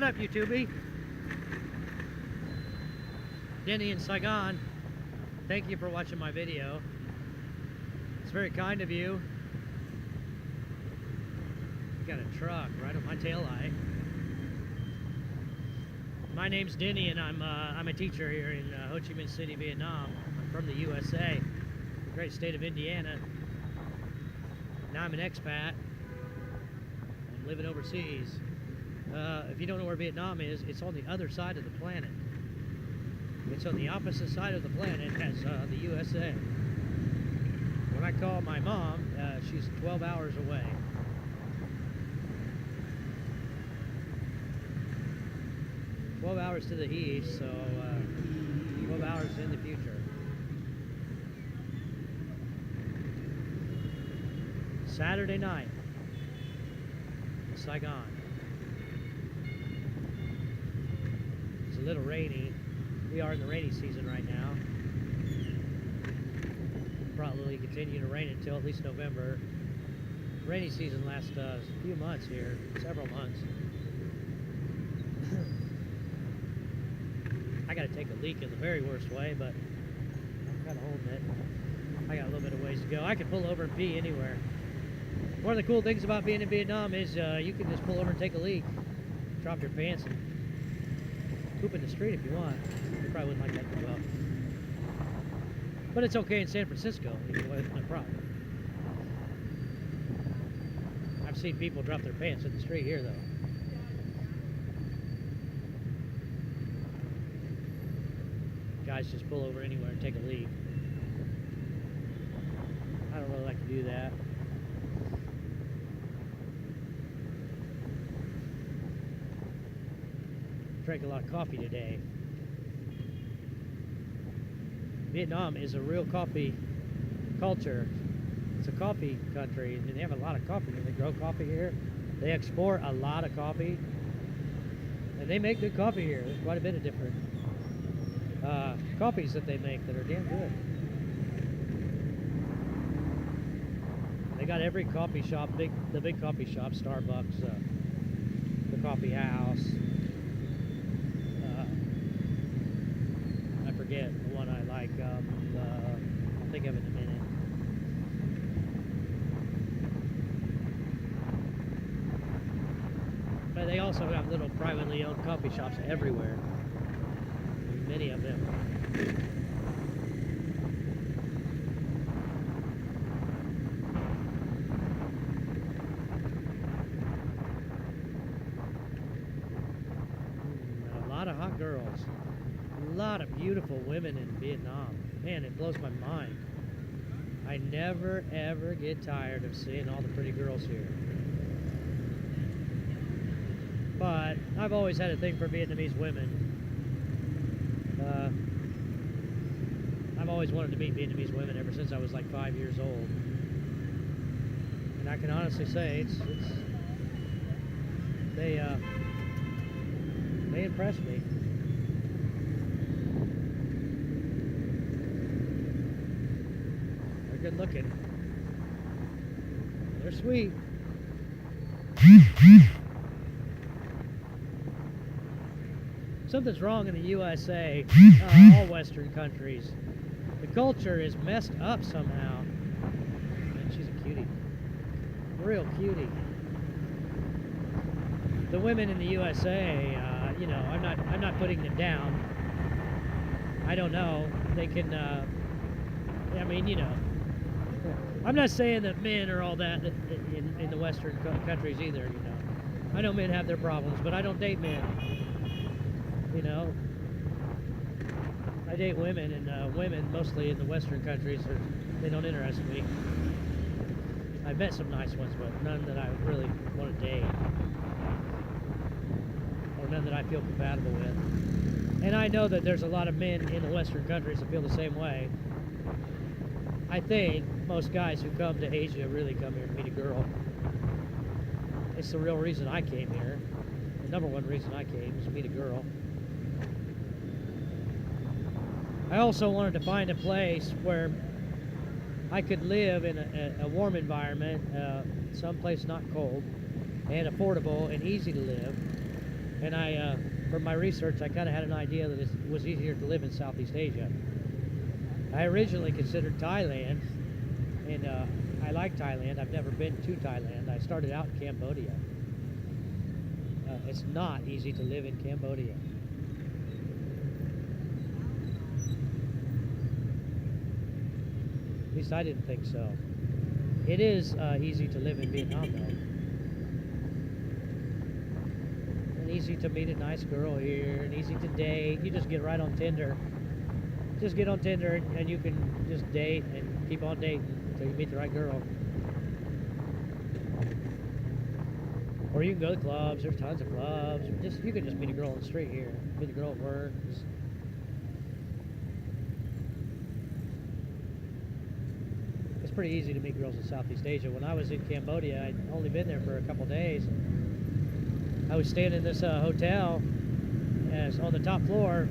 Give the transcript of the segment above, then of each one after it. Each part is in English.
What up, YouTube? Denny in Saigon. Thank you for watching my video. It's very kind of you. You got a truck right on my taillight. My name's Denny, and I'm a teacher here in Ho Chi Minh City, Vietnam. I'm from the USA, the great state of Indiana. Now I'm an expat. I'm living overseas. If you don't know where Vietnam is, it's on the other side of the planet. It's on the opposite side of the planet as the USA. When I call my mom, she's 12 hours away. "12 hours to the east, so 12 hours in the future." Saturday night in Saigon. It's a little rainy. We are in the rainy season right now. Probably continue to rain until at least November. Rainy season lasts a few months here, several months. I gotta take a leak in the very worst way, but I'm kind of holding it. I got a little bit of ways to go. I can pull over and pee anywhere. One of the cool things about being in Vietnam is you can just pull over and take a leak, drop your pants, and poop in the street if you want. You probably wouldn't like that too well. But it's okay in San Francisco. It's no problem. I've seen people drop their pants in the street here, though. Guys just pull over anywhere and take a leak. I don't really like to do that. Drank a lot of coffee today. Vietnam is a real coffee culture. It's a coffee country, and they have a lot of coffee. They grow coffee here. They export a lot of coffee, and they make good coffee here. There's quite a bit of different coffees that they make that are damn good. They got every coffee shop, the big coffee shop, Starbucks, the coffee house. I forget the one I like. I'll think of it in a minute. But they also have little privately owned coffee shops everywhere. Many of them. A lot of hot girls. A lot of beautiful women in Vietnam. Man, it blows my mind. I never ever get tired of seeing all the pretty girls here. But I've always had a thing for Vietnamese women. I've always wanted to meet Vietnamese women ever since I was like 5 years old. And I can honestly say they impress me. They're good looking. They're sweet. Something's wrong in the USA, all Western countries. The culture is messed up somehow. Man, she's a cutie. Real cutie. The women in the USA, you know, I'm not putting them down. I don't know. They can, I mean, you know, I'm not saying that men are all that in the Western countries either, you know. I know men have their problems, but I don't date men. You know, I date women, and women, mostly in the Western countries, they don't interest me. I've met some nice ones, but none that I really want to date, or none that I feel compatible with. And I know that there's a lot of men in the Western countries that feel the same way. I think most guys who come to Asia really come here to meet a girl. It's the real reason I came here. The number one reason I came is to meet a girl. I also wanted to find a place where I could live in a warm environment, someplace not cold, and affordable and easy to live. And from my research, I kind of had an idea that it was easier to live in Southeast Asia. I originally considered Thailand, and I like Thailand. I've never been to Thailand. I started out in Cambodia. It's not easy to live in Cambodia. At least I didn't think so. It is easy to live in Vietnam, though. And easy to meet a nice girl here, and easy to date. You just get right on Tinder. Just get on Tinder, and you can just date and keep on dating until you meet the right girl. Or you can go to clubs. There's tons of clubs. Or you can just meet a girl on the street here. Meet a girl at work. It's pretty easy to meet girls in Southeast Asia. When I was in Cambodia, I'd only been there for a couple days. I was staying in this hotel on the top floor,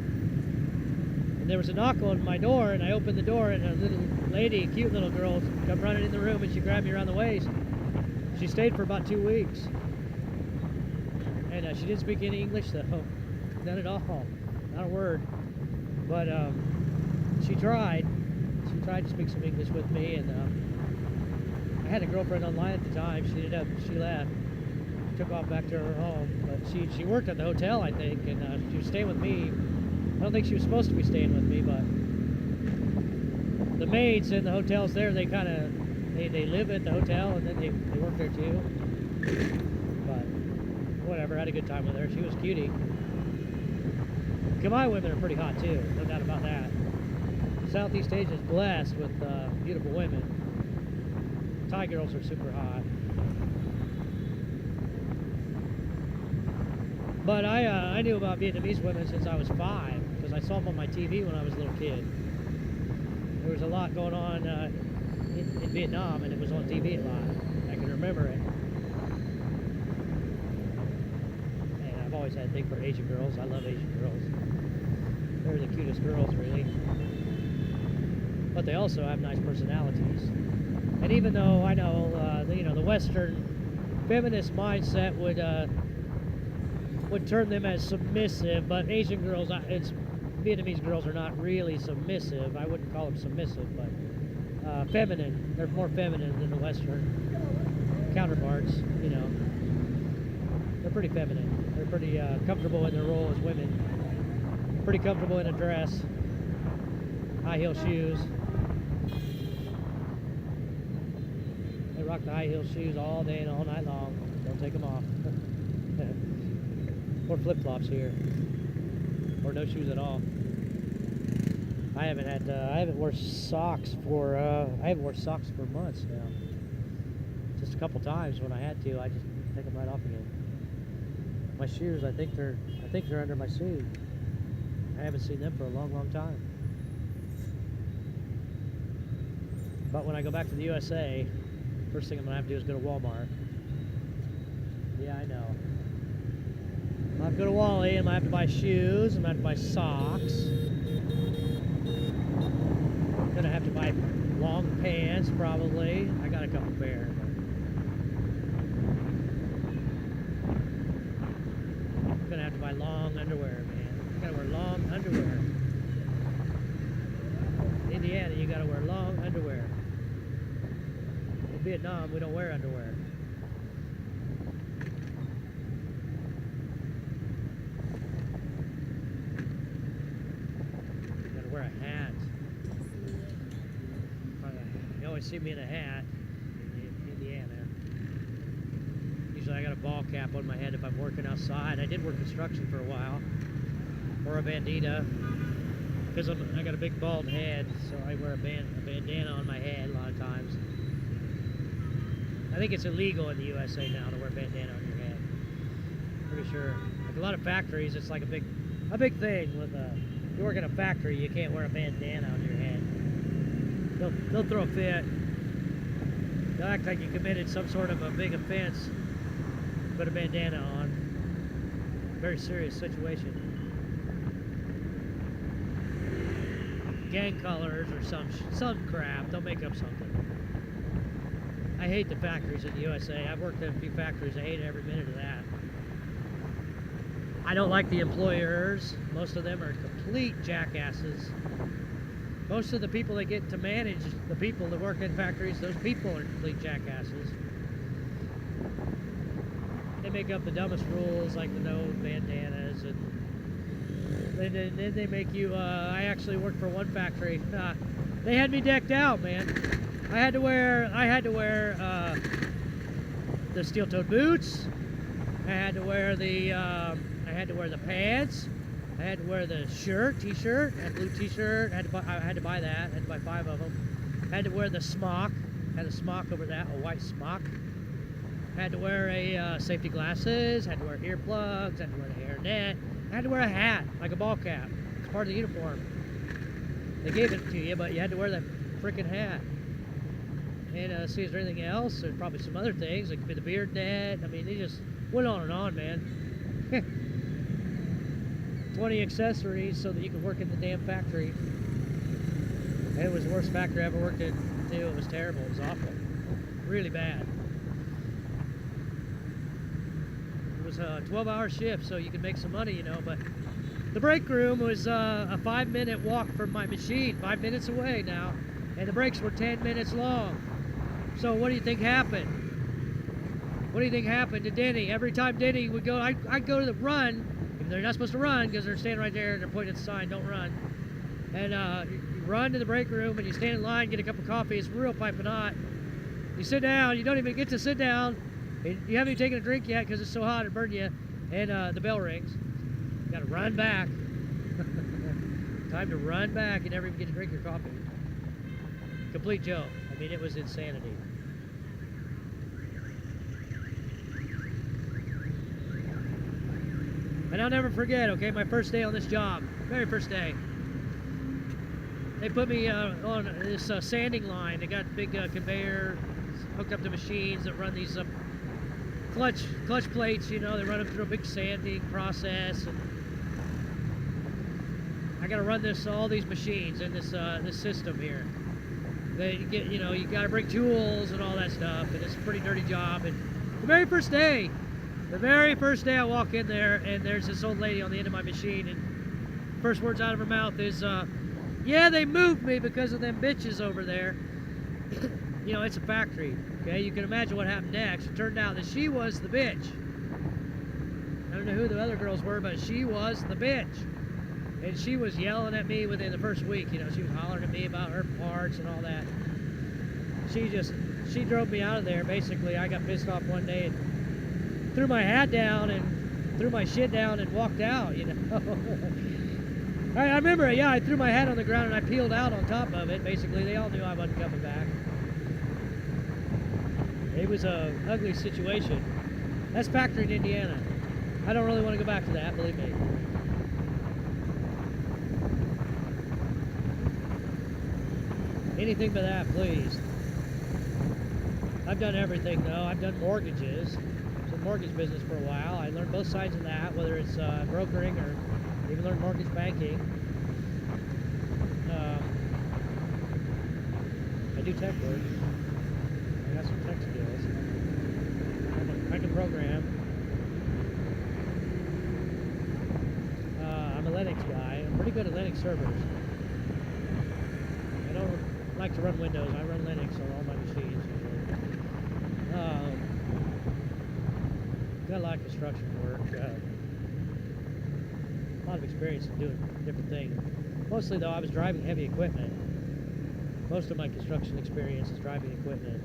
and there was a knock on my door, and I opened the door, and a little lady, cute little girl, come running in the room, and she grabbed me around the waist. She stayed for about 2 weeks, and she didn't speak any English, though. None at all. Not a word. But she tried. She tried to speak some English with me, and I had a girlfriend online at the time. She left, took off back to her home, but she worked at the hotel, I think, and she was staying with me. I don't think she was supposed to be staying with me, but the maids in the hotels there, they kind of, they live at the hotel, and then they work there too. But whatever, I had a good time with her. She was cutie. Khmer women are pretty hot too, no doubt about that. Southeast Asia is blessed with beautiful women. Thai girls are super hot. But I knew about Vietnamese women since I was 5, because I saw them on my TV when I was a little kid. There was a lot going on in Vietnam, and it was on TV a lot. I can remember it. And I've always had a thing for Asian girls. I love Asian girls. They're the cutest girls, really. But they also have nice personalities. And even though I know, the Western feminist mindset would term them as submissive, but Asian girls, Vietnamese girls are not really submissive. I wouldn't call them submissive, but feminine. They're more feminine than the Western counterparts. They're pretty feminine. They're pretty comfortable in their role as women. Pretty comfortable in a dress, high heel shoes. They rock the high heel shoes all day and all night long. Don't take them off. Or flip-flops here, or no shoes at all. I haven't worn socks for months now. Just a couple times when I had to, I just take them right off again. My shoes, I think they're under my suit. I haven't seen them for a long, long time. But when I go back to the USA, first thing I'm gonna have to do is go to Walmart. Yeah, I know. I'm gonna have to go to Wally, I'm gonna have to buy shoes, I'm gonna have to buy socks. I'm gonna have to buy long pants, probably. I got a couple pair. I'm gonna have to buy long underwear, man. You gotta wear long underwear. In Indiana, you gotta wear long underwear. In Vietnam, we don't wear underwear. You gotta wear a hat. You always see me in a hat in Indiana. Usually I got a ball cap on my head if I'm working outside. I did work construction for a while. Or a bandana, because I got a big bald head, so I wear a bandana on my head a lot of times. I think it's illegal in the USA now to wear a bandana on your head. Pretty sure. Like a lot of factories, it's like a big thing. With if you work in a factory, you can't wear a bandana on your head. They'll throw a fit. They'll act like you committed some sort of a big offense. Put a bandana on. Very serious situation. Gang colors or some crap. They'll make up something. I hate the factories in the USA. I've worked in a few factories. I hate every minute of that. I don't like the employers. Most of them are complete jackasses. Most of the people that get to manage the people that work in factories, those people are complete jackasses. They make up the dumbest rules, like the no bandanas, and then they make you. I actually worked for one factory. They had me decked out, man. I had to wear the steel-toed boots. I had to wear the pants. I had to wear the t-shirt, a blue t-shirt. I had to buy that. I had to buy 5 of them. I had to wear the smock. Had a smock over that, a white smock. I had to wear a safety glasses. I had to wear earplugs. I had to wear a hairnet. I had to wear a hat, like a ball cap. It's part of the uniform. They gave it to you, but you had to wear that freaking hat. And see, is there anything else? There's probably some other things, like the beard net. I mean, they just went on and on, man. 20 accessories so that you could work in the damn factory. And it was the worst factory I ever worked in, too. It was terrible. It was awful. Really bad. It was a 12-hour shift, so you could make some money, you know, but the break room was a 5-minute walk from my machine, 5 minutes away now, and the breaks were 10 minutes long. So what do you think happened? What do you think happened to Denny? Every time Denny would go, I'd go to the run. They're not supposed to run because they're standing right there and they're pointing at the sign, don't run. And you run to the break room and you stand in line, get a cup of coffee. It's real piping hot. You sit down. You don't even get to sit down. You haven't even taken a drink yet because it's so hot it burned you. And the bell rings. You got to run back. Time to run back. You never even get to drink your coffee. Complete joke. I mean, it was insanity. And I'll never forget, okay, my first day on this job, very first day. They put me on this sanding line. They got big conveyor hooked up to machines that run these clutch plates, you know, they run them through a big sanding process. And I got to run all these machines in this system here. They get, you know, you got to bring tools and all that stuff, and it's a pretty dirty job. And the very first day I walk in there, and there's this old lady on the end of my machine, and first words out of her mouth is, yeah, they moved me because of them bitches over there. You know, it's a factory, okay? You can imagine what happened next. It turned out that she was the bitch. I don't know who the other girls were, but she was the bitch. And she was yelling at me within the first week. You know, she was hollering at me about her parts and all that. She drove me out of there, basically. I got pissed off one day and threw my hat down and threw my shit down and walked out, you know. I remember, yeah, I threw my hat on the ground and I peeled out on top of it. Basically, they all knew I wasn't coming back. It was a ugly situation. That's factory in Indiana. I don't really want to go back to that, believe me. Anything but that, please. I've done everything, though. I've done mortgages. I was in the mortgage business for a while. I learned both sides of that, whether it's brokering or even learned mortgage banking. I do tech work. I got some tech skills. I can program. I'm a Linux guy. I'm pretty good at Linux servers. I don't like to run Windows. I run Linux on all my machines usually. Got a lot of construction work. A lot of experience in doing different things. Mostly though, I was driving heavy equipment. Most of my construction experience is driving equipment.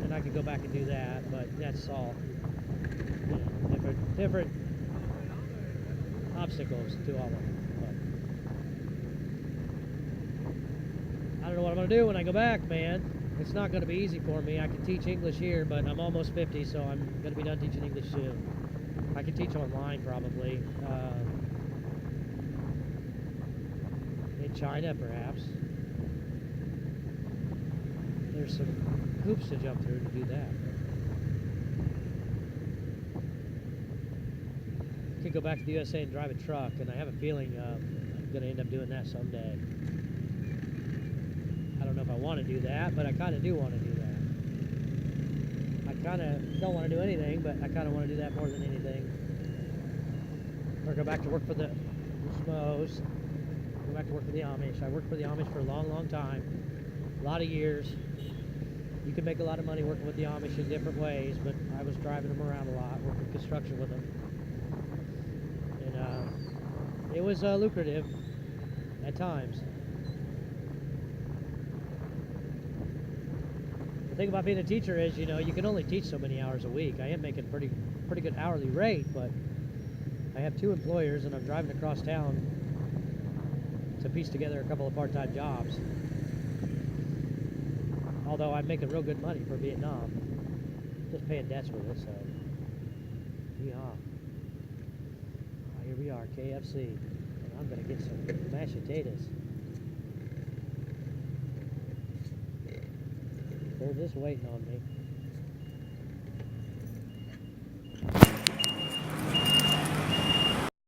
And I could go back and do that, but that's all, you know, different obstacles to all of them. But I don't know what I'm going to do when I go back, man. It's not going to be easy for me. I can teach English here, but I'm almost 50, so I'm going to be done teaching English soon. I can teach online probably. In China, perhaps. There's some hoops to jump through to do that. I could go back to the USA and drive a truck, and I have a feeling I'm going to end up doing that someday. I don't know if I want to do that, but I kind of do want to do that. I kind of don't want to do anything, but I kind of want to do that more than anything. or go back to work for the Schmoes, go back to work for the Amish. I worked for the Amish for a long, long time, a lot of years. You can make a lot of money working with the Amish in different ways, but I was driving them around a lot, working construction with them. And it was lucrative at times. The thing about being a teacher is, you know, you can only teach so many hours a week. I am making pretty good hourly rate, but I have 2 employers and I'm driving across town to piece together a couple of part-time jobs. Although I'm making real good money for Vietnam, just paying debts with it, so yeah. Here we are, KFC, and I'm gonna get some mashed potatoes. They're just waiting on me.